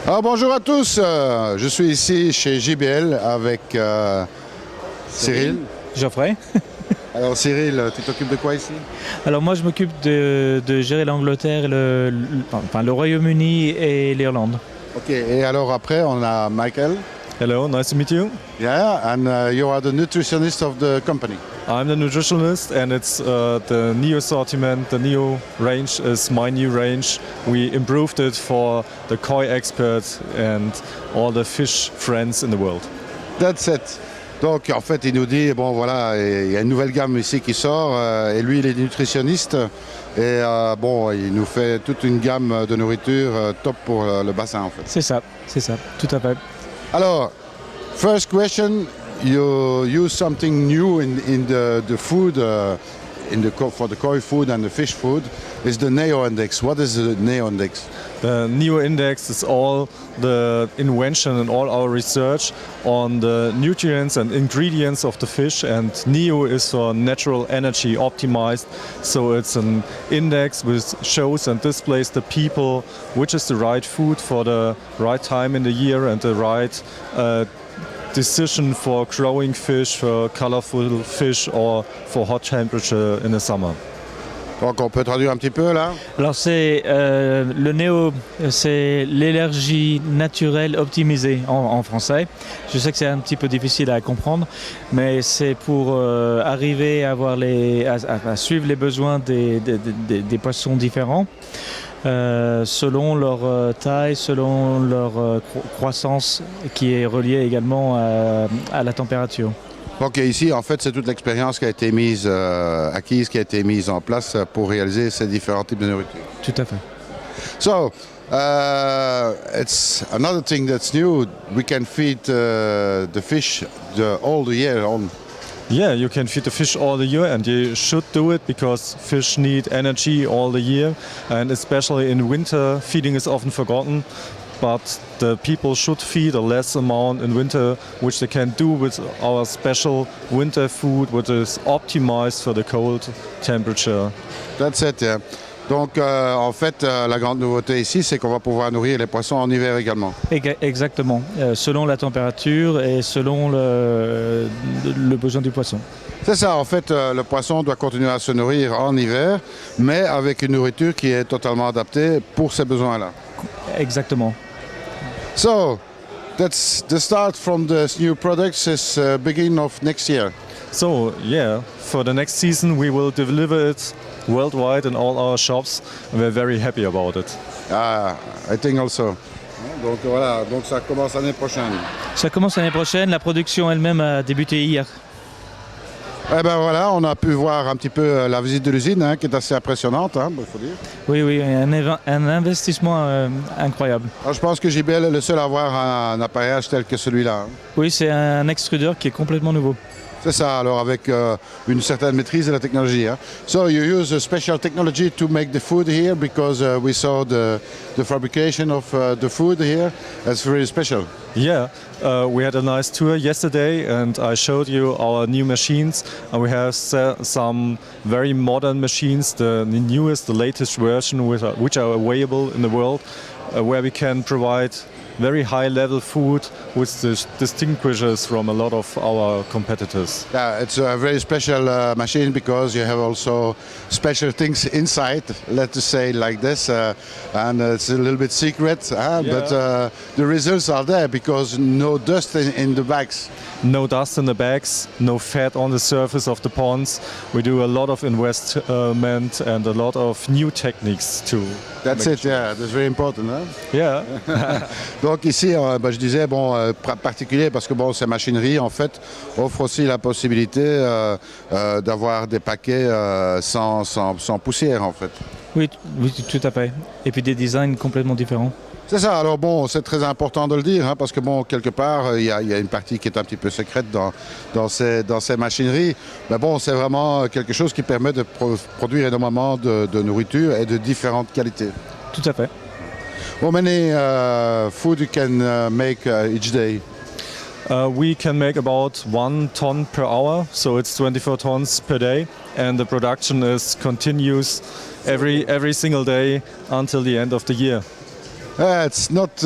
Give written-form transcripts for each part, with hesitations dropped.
Alors bonjour à tous, je suis ici chez JBL avec Cyril. Geoffrey. Alors Cyril, tu t'occupes de quoi ici? Alors moi je m'occupe de gérer l'Angleterre, le Royaume-Uni et l'Irlande. Ok, et alors après on a Michael. Hello, nice to meet you. Yeah, and you are the nutritionist of the company. I'm the nutritionist and it's the Neo assortment, the Neo range is my new range. We improved it for the koi experts and all the fish friends in the world. That's it. Donc en fait il nous dit, bon voilà, il y a une nouvelle gamme ici qui sort et lui il est nutritionniste et bon il nous fait toute une gamme de nourriture top pour le bassin en fait. C'est ça, tout à fait. Alors, first question, you use something new in the food, for the koi food and the fish food, is the Neo Index. What is the Neo Index? The Neo Index is all the invention and all our research on the nutrients and ingredients of the fish, and Neo is for natural energy optimized. So it's an index which shows and displays the people which is the right food for the right time in the year and the right decision for growing fish, for colorful fish or for hot temperature in the summer. Donc on peut traduire un petit peu là. Alors c'est le Néo, c'est l'énergie naturelle optimisée en français. Je sais que c'est un petit peu difficile à comprendre, mais c'est pour arriver à suivre les besoins des poissons différents. Selon leur taille, selon leur croissance, qui est reliée également à la température. Donc ici, en fait, c'est toute l'expérience qui a été acquise, qui a été mise en place pour réaliser ces différents types de nourriture. Tout à fait. So, it's another thing that's new. We can feed the fish all the year on. Yeah, you can feed the fish all the year and you should do it because fish need energy all the year, and especially in winter feeding is often forgotten, but the people should feed a less amount in winter, which they can do with our special winter food which is optimized for the cold temperature. That's it, yeah. Donc, en fait, la grande nouveauté ici, c'est qu'on va pouvoir nourrir les poissons en hiver également. Exactement, selon la température et selon le besoin du poisson. C'est ça, en fait, le poisson doit continuer à se nourrir en hiver, mais avec une nourriture qui est totalement adaptée pour ces besoins-là. Exactement. So, that's the start from this new products is beginning of next year. So, yeah, for the next season we will deliver it worldwide in all our shops and we're very happy about it. I think also. Donc voilà, donc ça commence l'année prochaine. Ça commence l'année prochaine, la production elle-même a débuté hier. Eh ben voilà, on a pu voir un petit peu la visite de l'usine, qui est assez impressionnante, il faut dire. Oui, un investissement incroyable. Alors, je pense que JBL est le seul à avoir un appareillage tel que celui-là. Oui, c'est un extrudeur qui est complètement nouveau. C'est ça, alors avec une certaine maîtrise de la technologie. So you use a special technology to make the food here because we saw the fabrication of the food here. That's very special. Yeah, we had a nice tour yesterday and I showed you our new machines, and we have some very modern machines, the newest, the latest version which are available in the world, where we can provide very high-level food which distinguishes from a lot of our competitors. Yeah, it's a very special machine because you have also special things inside, let's say like this, and it's a little bit secret, but the results are there because no dust in the bags. No dust in the bags, no fat on the surface of the ponds. We do a lot of investment and a lot of new techniques too. That's it, yeah, that's very important. Yeah. Donc ici, je disais, particulier parce que ces machineries, en fait, offrent aussi la possibilité d'avoir des paquets sans poussière, en fait. Oui, tout à fait. Et puis des designs complètement différents. C'est ça, alors c'est très important de le dire, parce que quelque part, il y a une partie qui est un petit peu secrète dans ces machineries. Mais c'est vraiment quelque chose qui permet de produire énormément de nourriture et de différentes qualités. Tout à fait. How many food you can make each day? We can make about 1 ton per hour, so it's 24 tons per day, and the production is continuous every single day until the end of the year. It's not.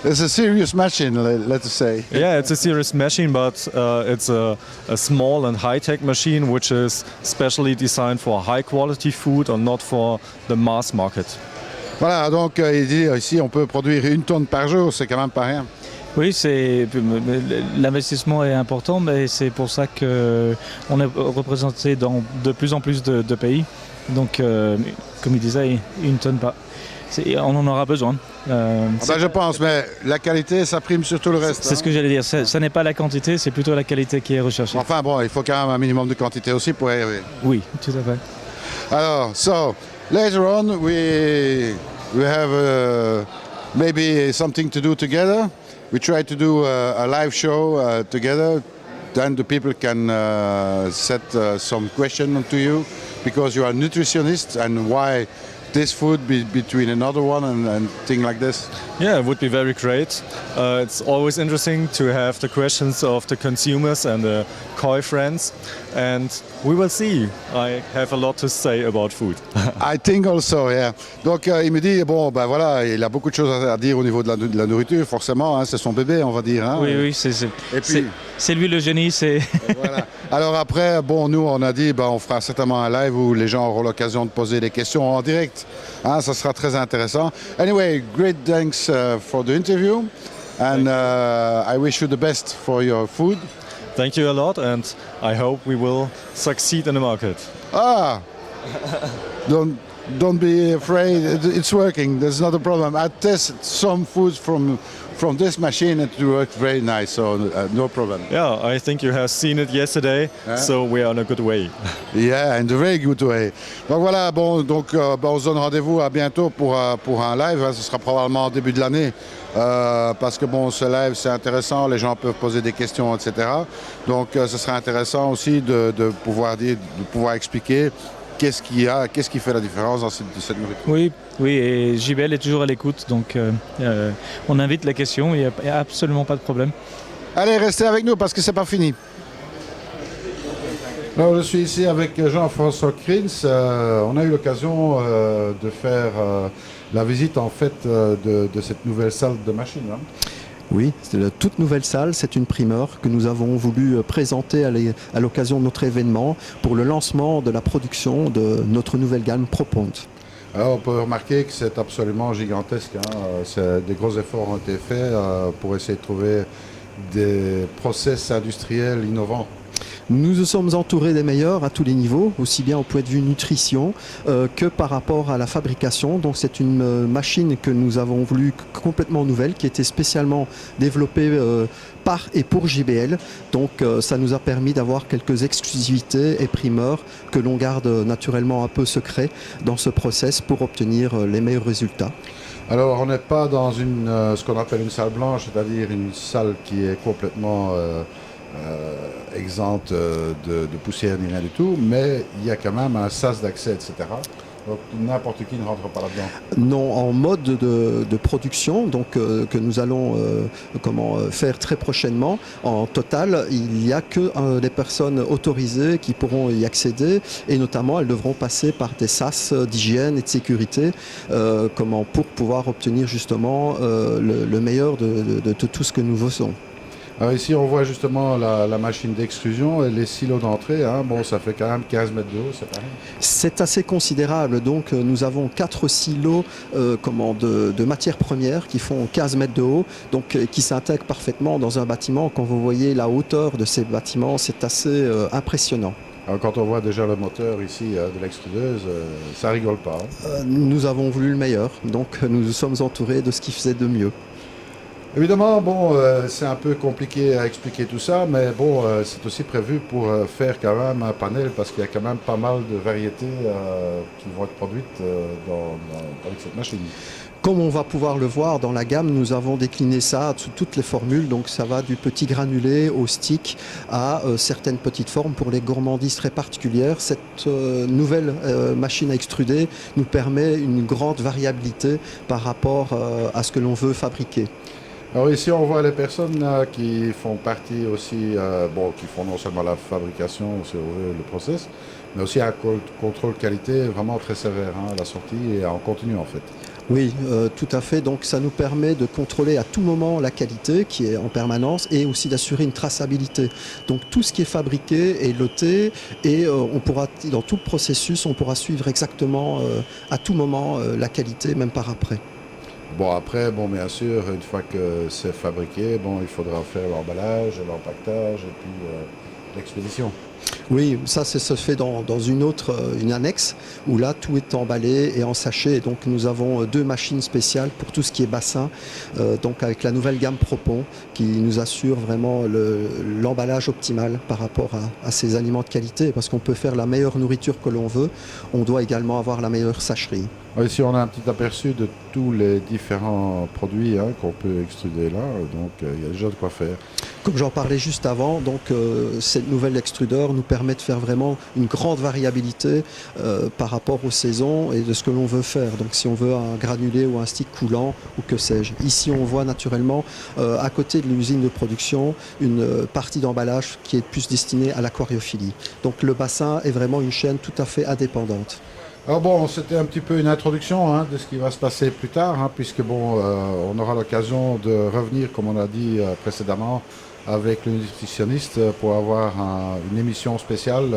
It's a serious machine, let's say. Yeah, it's a serious machine, but it's a small and high-tech machine which is specially designed for high-quality food and not for the mass market. Voilà, donc il dit ici on peut produire 1 tonne par jour, c'est quand même pas rien. Oui, l'investissement est important, mais c'est pour ça qu'on est représenté dans de plus en plus de pays. Donc, comme il disait, 1 tonne par. On en aura besoin. Je pense, mais la qualité, ça prime sur tout le reste. C'est ce que j'allais dire. Ce n'est pas la quantité, c'est plutôt la qualité qui est recherchée. Enfin bon, il faut quand même un minimum de quantité aussi pour y arriver. Oui, tout à fait. Alors, so later on, we have maybe something to do together. We try to do a live show together. Then the people can set some questions to you because you are a nutritionist and why this food between another one and thing like this? Yeah, it would be very great. It's always interesting to have the questions of the consumers and the koi friends, and we will see. I have a lot to say about food. I think also, yeah. Donc il me dit, bon, ben voilà, il a beaucoup de choses à dire au niveau de la nourriture, forcément, hein, c'est son bébé, on va dire. Hein. Oui, c'est lui le génie. Voilà. Alors après, bon, nous, on a dit, ben, on fera certainement un live où les gens auront l'occasion de poser des questions en direct. Hein, ça sera très intéressant. Anyway, great thanks for the interview, and I wish you the best for your food. Thank you a lot, and I hope we will succeed in the market. Don't be afraid. It's working. There's not a problem. I tested some foods from this machine. It worked very nice, so no problem. Yeah, I think you have seen it yesterday, so we are on a good way. Yeah, in a very good way. Donc voilà, bon, donc on se donne rendez-vous à bientôt pour un live. Hein, ce sera probablement au début de l'année. Parce que bon, ce live c'est intéressant, les gens peuvent poser des questions, etc. Donc ce serait intéressant aussi de pouvoir expliquer qu'est-ce qui fait la différence dans cette nourriture. Oui, et JBL est toujours à l'écoute, donc on invite les questions, il n'y a absolument pas de problème. Allez, restez avec nous parce que c'est pas fini. Alors, je suis ici avec Jean-François Krins. On a eu l'occasion de faire la visite en fait de cette nouvelle salle de machine. Hein. Oui, c'est la toute nouvelle salle, c'est une primeur que nous avons voulu présenter à l'occasion de notre événement pour le lancement de la production de notre nouvelle gamme ProPond. Alors on peut remarquer que c'est absolument gigantesque. Hein. Des gros efforts ont été faits pour essayer de trouver des process industriels innovants. Nous nous sommes entourés des meilleurs à tous les niveaux, aussi bien au point de vue nutrition que par rapport à la fabrication. Donc c'est une machine que nous avons voulu complètement nouvelle, qui était spécialement développée par et pour JBL. Donc ça nous a permis d'avoir quelques exclusivités et primeurs que l'on garde naturellement un peu secret dans ce process pour obtenir les meilleurs résultats. Alors on n'est pas dans ce qu'on appelle une salle blanche, c'est-à-dire une salle qui est complètement exempte de poussière ni rien du tout, mais il y a quand même un sas d'accès, etc. Donc n'importe qui ne rentre pas là-dedans. Non, en mode de production, donc que nous allons faire très prochainement. En total, il n'y a que des personnes autorisées qui pourront y accéder, et notamment elles devront passer par des sas d'hygiène et de sécurité, pour pouvoir obtenir justement le meilleur de tout ce que nous faisons. Alors ici, on voit justement la machine d'extrusion et les silos d'entrée. Hein. Bon, ça fait quand même 15 mètres de haut, c'est pareil. C'est assez considérable. Donc, nous avons 4 silos de matières premières qui font 15 mètres de haut, donc qui s'intègrent parfaitement dans un bâtiment. Quand vous voyez la hauteur de ces bâtiments, c'est assez impressionnant. Alors, quand on voit déjà le moteur ici de l'extrudeuse, ça rigole pas. Hein. Nous avons voulu le meilleur, donc nous nous sommes entourés de ce qui faisait de mieux. Évidemment, bon, c'est un peu compliqué à expliquer tout ça, mais bon, c'est aussi prévu pour faire quand même un panel, parce qu'il y a quand même pas mal de variétés qui vont être produites avec cette machine. Comme on va pouvoir le voir dans la gamme, nous avons décliné ça sous toutes les formules, donc ça va du petit granulé au stick à certaines petites formes pour les gourmandises très particulières. Cette nouvelle machine à extruder nous permet une grande variabilité par rapport à ce que l'on veut fabriquer. Alors ici, on voit les personnes qui font partie aussi, qui font non seulement la fabrication, le process, mais aussi un contrôle qualité vraiment très sévère à la sortie et en continu en fait. Oui, tout à fait. Donc ça nous permet de contrôler à tout moment la qualité qui est en permanence et aussi d'assurer une traçabilité. Donc tout ce qui est fabriqué est loté et on pourra, dans tout le processus, on pourra suivre exactement à tout moment la qualité, même par après. Bon, après, bon, bien sûr, une fois que c'est fabriqué, bon, il faudra faire l'emballage, l'empaquetage et puis l'expédition. Oui, ça se fait dans une autre, une annexe, où là tout est emballé et en sachet. Et donc nous avons deux machines spéciales pour tout ce qui est bassin, donc avec la nouvelle gamme Propon, qui nous assure vraiment l'emballage optimal par rapport à ces aliments de qualité. Parce qu'on peut faire la meilleure nourriture que l'on veut, on doit également avoir la meilleure sacherie. Ici, on a un petit aperçu de tous les différents produits qu'on peut extruder là, donc il y a déjà de quoi faire. Comme j'en parlais juste avant, donc cette nouvelle extrudeur nous permet de faire vraiment une grande variabilité par rapport aux saisons et de ce que l'on veut faire. Donc si on veut un granulé ou un stick coulant ou que sais-je. Ici on voit naturellement à côté de l'usine de production une partie d'emballage qui est plus destinée à l'aquariophilie. Donc le bassin est vraiment une chaîne tout à fait indépendante. Alors bon, c'était un petit peu une introduction de ce qui va se passer plus tard, puisque bon, on aura l'occasion de revenir, comme on a dit précédemment, avec le nutritionniste pour avoir une émission spéciale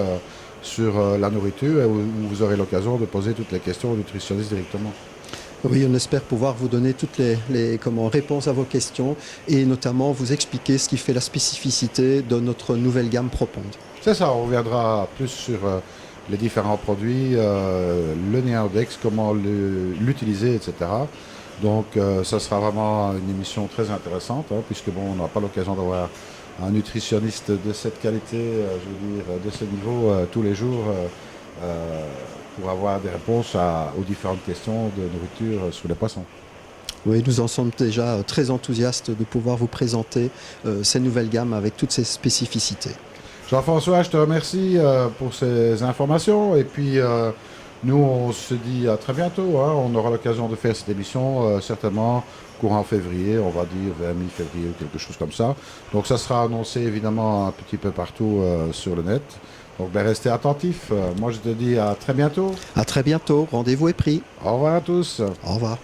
sur la nourriture où vous aurez l'occasion de poser toutes les questions au nutritionniste directement. Oui, on espère pouvoir vous donner toutes les réponses à vos questions et notamment vous expliquer ce qui fait la spécificité de notre nouvelle gamme Propond. C'est ça, on reviendra plus sur les différents produits, le Neodex, comment l'utiliser, etc. Donc ça sera vraiment une émission très intéressante, puisque bon, on n'a pas l'occasion d'avoir un nutritionniste de cette qualité, je veux dire, de ce niveau tous les jours pour avoir des réponses aux différentes questions de nourriture sur les poissons. Oui, nous en sommes déjà très enthousiastes de pouvoir vous présenter ces nouvelles gammes avec toutes ces spécificités. Jean-François, je te remercie pour ces informations et puis nous on se dit à très bientôt. On aura l'occasion de faire cette émission certainement courant février, on va dire vers mi-février ou quelque chose comme ça. Donc ça sera annoncé évidemment un petit peu partout sur le net. Donc restez attentifs. Moi je te dis à très bientôt. À très bientôt, rendez-vous est pris. Au revoir à tous. Au revoir.